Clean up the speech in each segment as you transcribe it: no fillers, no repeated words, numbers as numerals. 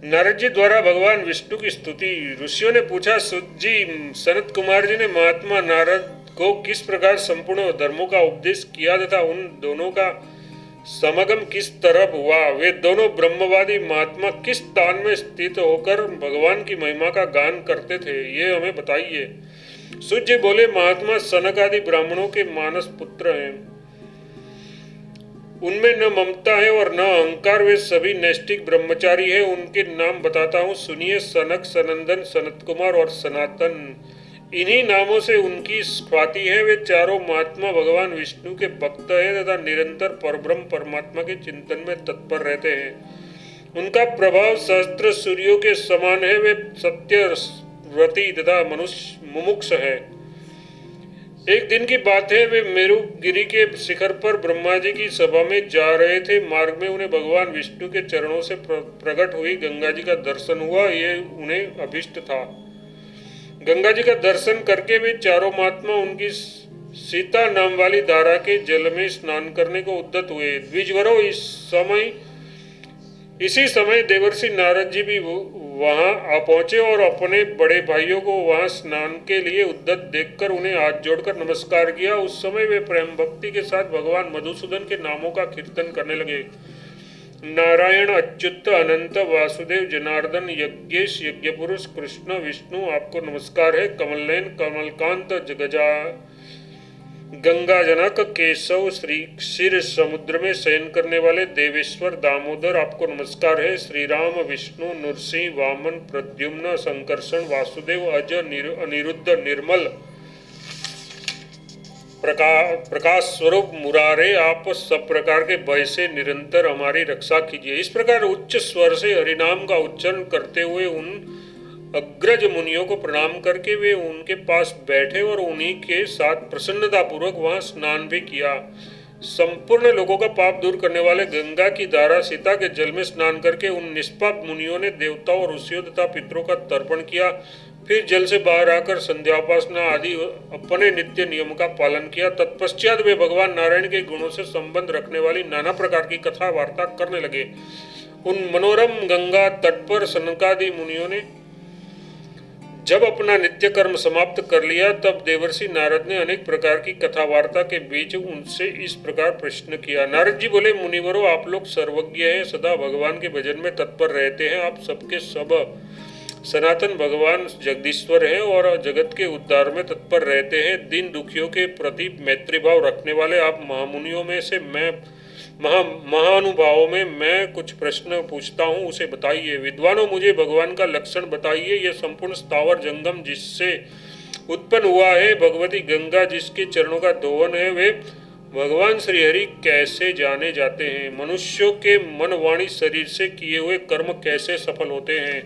नारद जी द्वारा भगवान विष्णु की स्तुति। ऋषियों ने पूछा, सुत जी, सनत कुमार जी ने महात्मा नारद को किस प्रकार संपूर्ण धर्मों का उपदेश किया तथा उन दोनों का समागम किस तरह हुआ? वे दोनों ब्रह्मवादी महात्मा किस स्थान में स्थित होकर भगवान की महिमा का गान करते थे, ये हमें बताइए। सुत जी बोले, महात्मा सनक आदि ब्राह्मणों के मानस पुत्र हैं। उनमें न ममता है और न अहंकार, वे सभी नैष्ठिक ब्रह्मचारी हैं। उनके नाम बताता हूँ, सुनिए। सनक, सनंदन, सनत कुमार और सनातन, इन्हीं नामों से उनकी ख्याति है। वे चारों महात्मा भगवान विष्णु के भक्त हैं तथा निरंतर परब्रह्म परमात्मा के चिंतन में तत्पर रहते हैं। उनका प्रभाव सहस्त्र सूर्यों के समान है। वे सत्यव्रती तथा मनुष्य मुमुक्ष है। एक दिन की बात है, वे मेरुगिरी के शिखर पर ब्रह्मा जी की सभा में जा रहे थे। मार्ग में उन्हें भगवान विष्णु के चरणों से प्रकट हुई गंगा जी का दर्शन हुआ। ये उन्हें अभिष्ट था। गंगा जी का दर्शन करके वे चारों महात्मा उनकी सीता नाम वाली धारा के जल में स्नान करने को उद्यत हुए। द्विजवरों, इसी समय देवर्षि नारद जी भी वहां आ पहुंचे और अपने बड़े भाइयों को वहां स्नान के लिए उद्यत देखकर उन्हें हाथ जोड़कर नमस्कार किया। उस समय वे प्रेम भक्ति के साथ भगवान मधुसूदन के नामों का कीर्तन करने लगे। नारायण, अच्युत, अनंत, वासुदेव, जनार्दन, यज्ञेश, यज्ञपुरुष, कृष्ण, विष्णु, आपको नमस्कार है। कमलनयन, कमलकांत, गजा, गंगा जनक, केशव, श्री क्षीर समुद्र में शयन करने वाले देवेश्वर, दामोदर, आपको नमस्कार है। श्री राम, विष्णु, नृसिंह, वामन, प्रद्युम्न, संकर्षण, वासुदेव, अज, अनिरुद्ध, निर्मल, प्रकाश स्वरूप मुरारे, आप सब प्रकार के भय से निरंतर हमारी रक्षा कीजिए। इस प्रकार उच्च स्वर से हरिनाम का उच्चारण करते हुए उन अग्रज मुनियों को प्रणाम करके वे उनके पास बैठे और उन्हीं के साथ प्रसन्नता पूर्वक वहां स्नान भी किया। संपूर्ण लोगों का पाप दूर करने वाले गंगा की धारा सीता के जल में स्नान करके उन निष्पाप मुनियों ने देवताओं, ऋषियों तथा पितरों का तर्पण किया। फिर जल से बाहर आकर संध्याउपासना आदि अपने नित्य नियम का पालन किया। तत्पश्चात वे भगवान नारायण के गुणों से संबंध रखने वाली नाना प्रकार की कथा वार्ता करने लगे। उन मनोरम गंगा तट पर सनकादि मुनियों ने जब अपना नित्य कर्म समाप्त कर लिया, तब देवर्षि नारद ने अनेक प्रकार की कथा वार्ता के बीच उनसे इस प्रकार प्रश्न किया। नारद जी बोले, मुनिवरों, आप लोग सर्वज्ञ हैं, सदा भगवान के भजन में तत्पर रहते हैं। आप सबके सब सनातन भगवान जगदीश्वर हैं और जगत के उद्धार में तत्पर रहते हैं। दीन दुखियों के प्रति मैत्री भाव रखने वाले आप महामुनियों में से महानुभावों में मैं कुछ प्रश्न पूछता हूँ, उसे बताइए। विद्वानों, मुझे भगवान का लक्षण बताइए। यह संपूर्ण स्थावर जंगम जिससे उत्पन्न हुआ है, भगवती गंगा जिसके चरणों का दोहन है, वे भगवान श्रीहरि कैसे जाने जाते हैं? मनुष्यों के मन, वाणी, शरीर से किए हुए कर्म कैसे सफल होते हैं?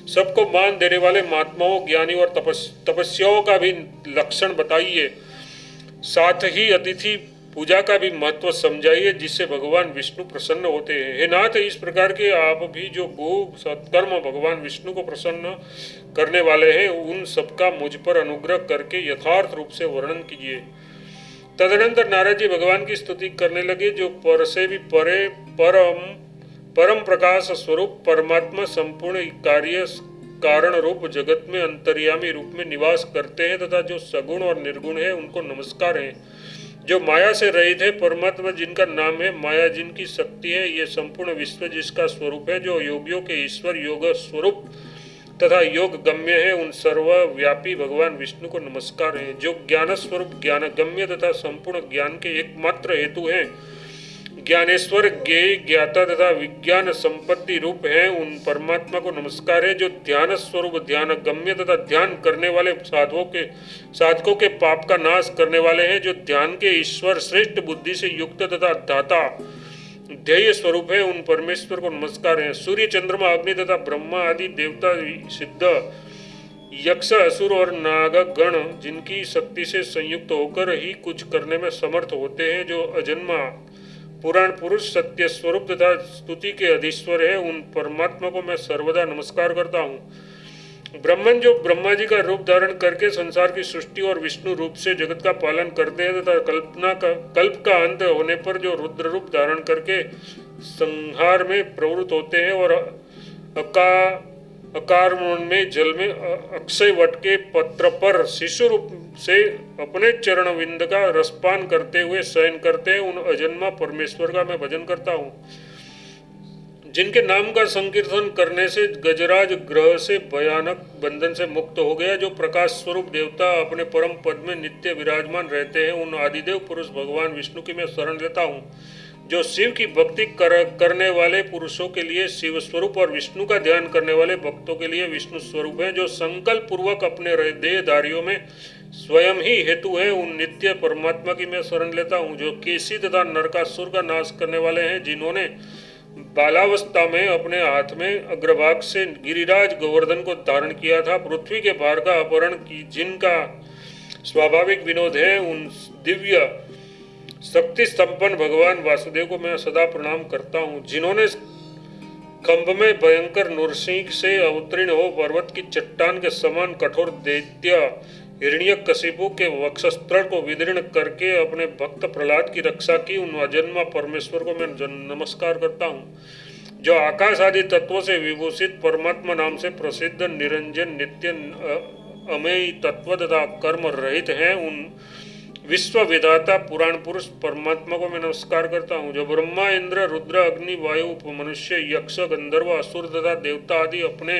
सबको मान देने वाले महात्माओं, ज्ञानी और तपस्याओं का भी लक्षण बताइए। साथ ही अतिथि पूजा का भी महत्व समझाइए, जिससे भगवान विष्णु प्रसन्न होते हैं। हे नाथ, इस प्रकार के आप भी जो गो सत्कर्म भगवान विष्णु को प्रसन्न करने वाले हैं, उन सबका मुझ पर अनुग्रह करके यथार्थ रूप से वर्णन कीजिए। तदनंतर नारद जी भगवान की स्तुति करने लगे, जो पर से भी परे परम प्रकाश स्वरूप परमात्मा संपूर्ण कार्य कारण रूप जगत में अंतर्यामी रूप में निवास करते हैं तथा जो सगुण और निर्गुण है, उनको नमस्कार है। जो माया से रहित है, परमात्मा जिनका नाम है, माया जिनकी शक्ति है, ये संपूर्ण विश्व जिसका स्वरूप है, जो योगियों के ईश्वर, योग स्वरूप तथा योग गम्य है, उन सर्वव्यापी भगवान विष्णु को नमस्कार है। जो ज्ञान स्वरूप, ज्ञान गम्य तथा संपूर्ण ज्ञान के एकमात्र हेतु हैं, ज्ञानेश्वर, ज्ञेय, ज्ञाता तथा विज्ञान संपत्ति रूप है, उन परमात्मा को नमस्कार है। जो ध्यान स्वरूप, ध्यान गम्य तथा ध्यान करने वाले साधकों के पाप का नाश करने वाले हैं, जो ध्यान के ईश्वर, श्रेष्ठ बुद्धि से युक्त तथा दाता ध्येय स्वरूप है, उन परमेश्वर को नमस्कार है। सूर्य, चंद्रमा, अग्नि तथा ब्रह्मा आदि देवता, सिद्ध, यक्ष, असुर और नागगण जिनकी शक्ति से संयुक्त होकर ही कुछ करने में समर्थ होते हैं, जो अजन्मा पुराण पुरुष, सत्य स्वरूप तथा स्तुति के अधीश्वर है, उन परमात्मा को मैं सर्वदा नमस्कार करता हूँ। ब्रह्मन, जो ब्रह्मा जी का रूप धारण करके संसार की सृष्टि और विष्णु रूप से जगत का पालन करते हैं तथा कल्प का अंत होने पर जो रुद्र रूप धारण करके संहार में प्रवृत्त होते हैं और अकार में जल में अक्षय वट के पत्र पर शिशु रूप से अपने चरण विंद का रसपान करते हुए शयन करते हैं, उन अजन्मा परमेश्वर का मैं भजन करता हूँ। जिनके नाम का संकीर्तन करने से गजराज ग्रह से भयानक बंधन से मुक्त हो गया, जो प्रकाश स्वरूप देवता अपने परम पद में नित्य विराजमान रहते हैं, उन आदिदेव पुरुष भगवान विष्णु की मैं शरण लेता हूँ। जो शिव की भक्ति करने वाले पुरुषों के लिए शिव स्वरूप और विष्णु का ध्यान करने वाले भक्तों के लिए विष्णु स्वरूप है, जो संकल्प पूर्वक अपने देहधारियों में स्वयं ही हेतु है, उन नित्य परमात्मा की मैं शरण लेता हूँ। जो केसी तथा नरकासुर का नाश करने वाले हैं, जिन्होंने बालावस्था में अपने हाथ में अग्रभाग से गिरिराज गोवर्धन को धारण किया था, पृथ्वी के भार का अपहरण की जिनका स्वाभाविक विनोद है, उन दिव्य शक्ति संपन्न भगवान वासुदेव को मैं सदा प्रणाम करता हूँ। जिन्होंने खंभ में भयंकर नृसिंह से अवतीर्ण हो पर्वत की चट्टान के समान कठोर दैत्य हिरण्यकशिपु के वक्षस्थल को विदीर्ण करके अपने भक्त प्रहलाद की रक्षा की, उन अजन्मा परमेश्वर को मैं नमस्कार करता हूँ। जो आकाश आदि तत्वों से विभूषित परमात्मा नाम से प्रसिद्ध निरंजन नित्य अमेय तत्व तथा कर्म रहित हैं, उन विश्व विधाता पुराण पुरुष परमात्मा को मैं नमस्कार करता हूँ। जो ब्रह्मा इंद्र रुद्र अग्नि वायु मनुष्य यक्ष गंधर्व असुर तथा देवता आदि अपने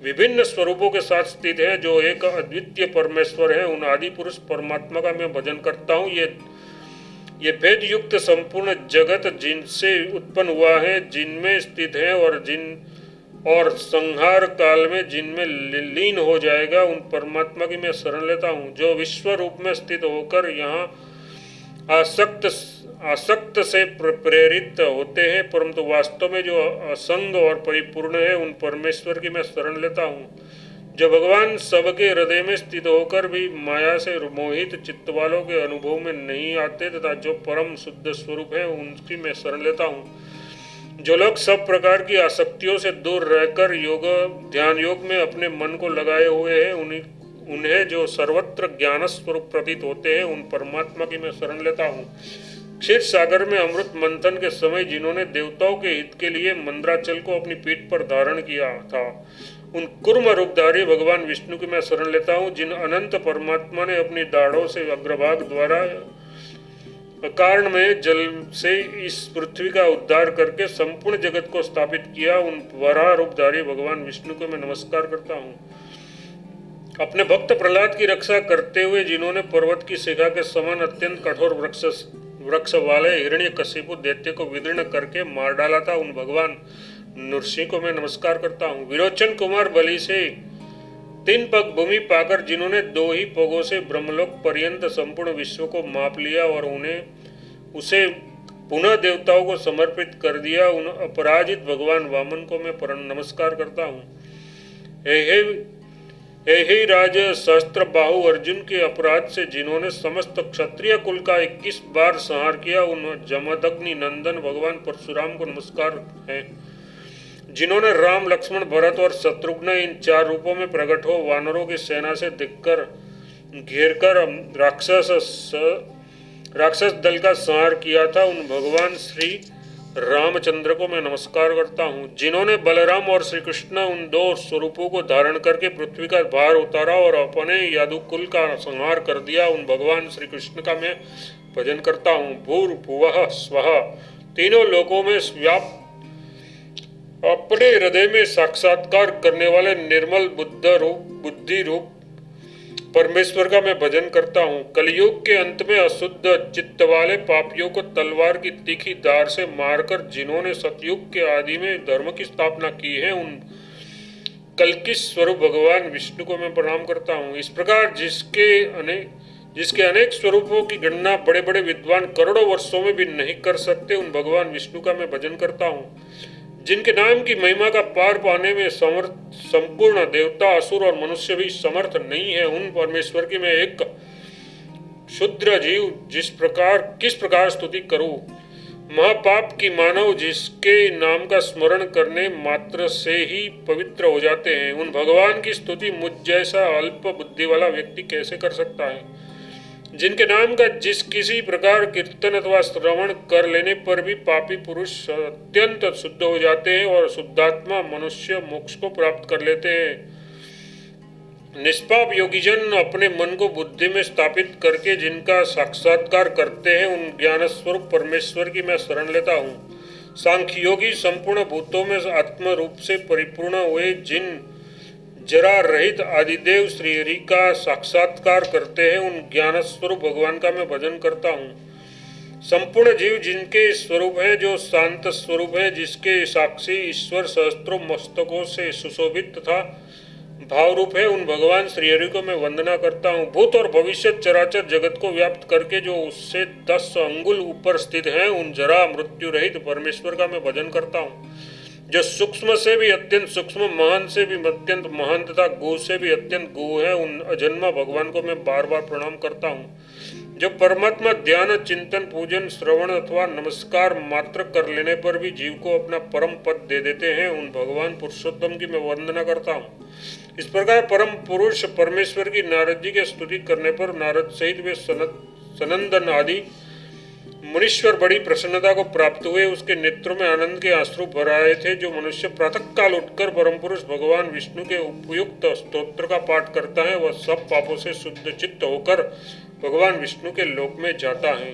विभिन्न स्वरूपों के साथ स्थित है, जो एक अद्वितीय परमेश्वर है, उन आदि पुरुष परमात्मा का मैं भजन करता हूँ। ये भेद युक्त संपूर्ण जगत जिनसे उत्पन्न हुआ है, जिनमें स्थित है और संहार काल में जिनमें लीन हो जाएगा, उन परमात्मा की मैं शरण लेता हूँ। जो विश्व रूप में स्थित होकर यहाँ आसक्त से प्रेरित होते हैं, परंतु वास्तव में जो असंग और परिपूर्ण है, उन परमेश्वर की मैं शरण लेता हूँ। जो भगवान सबके हृदय में स्थित होकर भी माया से मोहित चित्त वालों के अनुभव में नहीं आते तथा जो परम शुद्ध स्वरूप है, उनकी मैं शरण लेता हूँ। जो लोग सब प्रकार की आसक्तियों से दूर रहकर ध्यान योग में अपने मन को लगाए हुए हैं, उन्हें जो सर्वत्र ज्ञान स्वरूप प्रतीत होते हैं, उन परमात्मा की मैं शरण लेता हूँ। क्षीर सागर में अमृत मंथन के समय जिन्होंने देवताओं के हित के लिए मंद्राचल को अपनी पीठ पर धारण किया था, उन कुर्म रूपधारी भगवान विष्णु की मैं शरण लेता हूँ। जिन अनंत परमात्मा ने अपनी दाढ़ों से अग्रभाग द्वारा कारण में जल से इस पृथ्वी का उद्धार करके संपूर्ण जगत को स्थापित किया, उन वराह रूपधारी भगवान विष्णु को मैं नमस्कार करता हूँ। अपने भक्त प्रहलाद की रक्षा करते हुए जिन्होंने पर्वत की शिखा के समान अत्यंत कठोर वृक्ष वाले हिरण्यकशिपु दैत्य को विदीर्ण करके मार डाला था, उन भगवान नृसिंह को मैं नमस्कार करता हूँ। विरोचन कुमार बलि से 3 पग भूमि पाकर जिन्होंने 2 ही पगों से ब्रह्मलोक पर्यंत संपूर्ण विश्व को माप लिया और उसे पुनः देवताओं को समर्पित कर दिया, उन अपराजित भगवान वामन को मैं नमस्कार करता हूँ। हे राज सहस्त्र बाहु अर्जुन के अपराध से जिन्होंने समस्त क्षत्रिय कुल का 21 बार संहार किया, उन जमदग्नि नंदन भगवान परशुराम को नमस्कार है। जिन्होंने राम लक्ष्मण भरत और शत्रुघ्न इन 4 रूपों में प्रकट हो वानरों की सेना से घेरकर राक्षस दल का संहार किया था, उन भगवान श्री रामचंद्र को मैं नमस्कार करता हूँ। जिन्होंने बलराम और श्री कृष्ण उन 2 स्वरूपों को धारण करके पृथ्वी का भार उतारा और अपने यादुकुल का संहार कर दिया, उन भगवान श्री कृष्ण का मैं भजन करता हूँ। भूर्भुवः स्वः तीनों लोकों में व्याप्त अपने हृदय में साक्षात्कार करने वाले निर्मल बुद्धि रूप परमेश्वर का मैं भजन करता हूँ। कलयुग के अंत में अशुद्ध चित्त वाले पापियों को तलवार की तीखी धार से मारकर जिन्होंने सतयुग के आदि में धर्म की स्थापना की है, उन कल्कि स्वरूप भगवान विष्णु को मैं प्रणाम करता हूँ। इस प्रकार जिसके अनेक स्वरूपों की गणना बड़े बड़े विद्वान करोड़ों वर्षों में भी नहीं कर सकते, उन भगवान विष्णु का मैं भजन करता हूँ। जिनके नाम की महिमा का पार पाने में संपूर्ण देवता असुर और मनुष्य भी समर्थ नहीं है, उन परमेश्वर की मैं एक क्षुद्र जीव किस प्रकार स्तुति करूं। महापाप की मानव जिसके नाम का स्मरण करने मात्र से ही पवित्र हो जाते हैं, उन भगवान की स्तुति मुझ जैसा अल्प बुद्धि वाला व्यक्ति कैसे कर सकता है। जिनके नाम का जिस किसी प्रकार कीर्तन अथवा श्रवण कर लेने पर भी पापी पुरुष अत्यंत शुद्ध हो जाते हैं और शुद्धात्मा मनुष्य मोक्ष को प्राप्त कर लेते हैं। निष्पाप योगीजन अपने मन को बुद्धि में स्थापित करके जिनका साक्षात्कार करते हैं, उन ज्ञान स्वरूप परमेश्वर की मैं शरण लेता हूँ। सांख्य योगी संपूर्ण भूतों में आत्म रूप से परिपूर्ण हुए जिन जरा रहित आदिदेव श्री हरि का साक्षात्कार करते हैं, उन ज्ञान स्वरूप भगवान का मैं भजन करता हूँ। संपूर्ण जीव जिनके स्वरूप है, जो शांत स्वरूप है, जिसके साक्षी ईश्वर सहस्त्रों मस्तकों से सुशोभित तथा भाव रूप है, उन भगवान श्री हरि को मैं वंदना करता हूँ। भूत और भविष्य चराचर जगत को व्याप्त करके जो उससे 10 अंगुल ऊपर स्थित है, उन जरा मृत्यु रहित परमेश्वर का मैं भजन करता हूँ। जो सूक्ष्म से भी अत्यंत सूक्ष्म, महान से भी अत्यंत महान तथा गो से भी अत्यंत गो है, उन अजन्मा भगवान को मैं बार बार प्रणाम करता हूँ। जो परमात्मा ध्यान, चिंतन, पूजन, श्रवण अथवा नमस्कार मात्र कर लेने पर भी जीव को अपना परम पद दे देते हैं, उन भगवान पुरुषोत्तम की मैं वंदना करता हूँ। इस प्रकार परम पुरुष परमेश्वर की नारद जी की स्तुति करने पर नारद सहित वे सनंदन आदि मुनीश्वर बड़ी प्रसन्नता को प्राप्त हुए। उसके नेत्रों में आनंद के आंसू भर आए थे। जो मनुष्य प्रातः काल उठकर परम पुरुष भगवान विष्णु के उपयुक्त स्तोत्र का पाठ करता है, वह सब पापों से शुद्ध चित्त होकर भगवान विष्णु के लोक में जाता है।